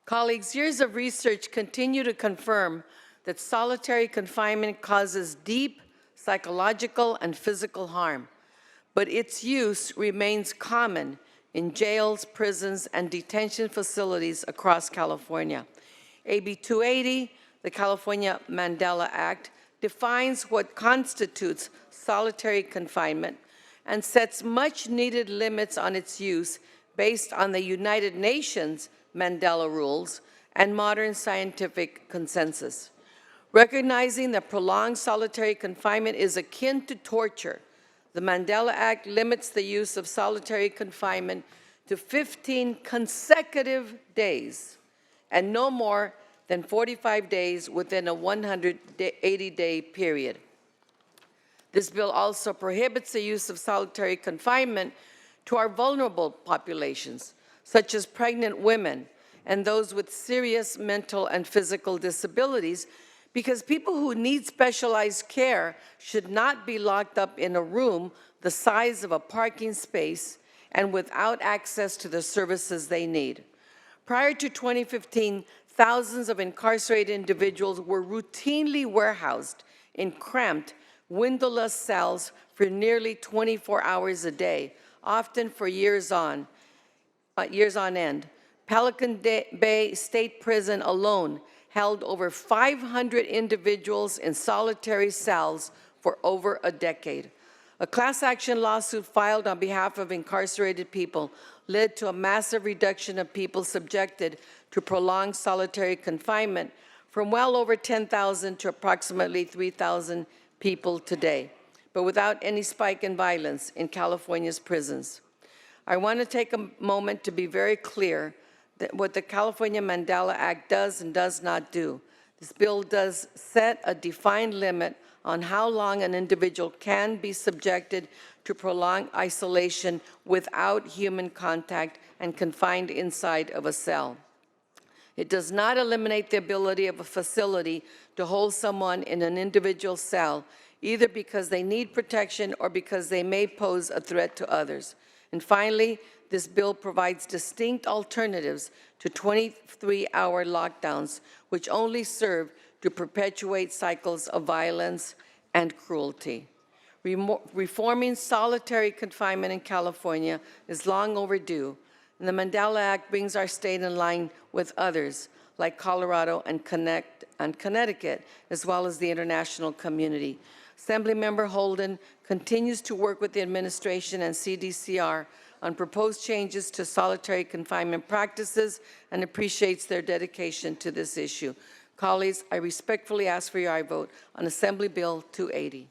Colleagues, years of research continue to confirm that solitary confinement causes deep psychological and physical harm, but its use remains common in jails, prisons, and detention facilities across California. AB 280, the California Mandela Act, defines what constitutes solitary confinement and sets much-needed limits on its use based on the United Nations Mandela rules and modern scientific consensus. Recognizing that prolonged solitary confinement is akin to torture, the Mandela Act limits the use of solitary confinement to 15 consecutive days and no more than 45 days within a 180-day period. This bill also prohibits the use of solitary confinement to our vulnerable populations, such as pregnant women and those with serious mental and physical disabilities, because people who need specialized care should not be locked up in a room the size of a parking space and without access to the services they need. Prior to 2015, thousands of incarcerated individuals were routinely warehoused in cramped, windowless cells for nearly 24 hours a day, often for years on end. Pelican Bay State Prison alone held over 500 individuals in solitary cells for over a decade. A class action lawsuit filed on behalf of incarcerated people led to a massive reduction of people subjected to prolonged solitary confinement from well over 10,000 to approximately 3,000 people today, but without any spike in violence in California's prisons. I want to take a moment to be very clear that what the California Mandela Act does and does not do. This bill does set a defined limit on how long an individual can be subjected to prolonged isolation without human contact and confined inside of a cell. It does not eliminate the ability of a facility to hold someone in an individual cell, either because they need protection or because they may pose a threat to others. And finally, this bill provides distinct alternatives to 23-hour lockdowns, which only serve to perpetuate cycles of violence and cruelty. Reforming solitary confinement in California is long overdue, and the Mandela Act brings our state in line with others, like Colorado and Connecticut, as well as the international community. Assemblymember Holden continues to work with the administration and CDCR on proposed changes to solitary confinement practices and appreciates their dedication to this issue. Colleagues, I respectfully ask for your aye vote on Assembly Bill 280.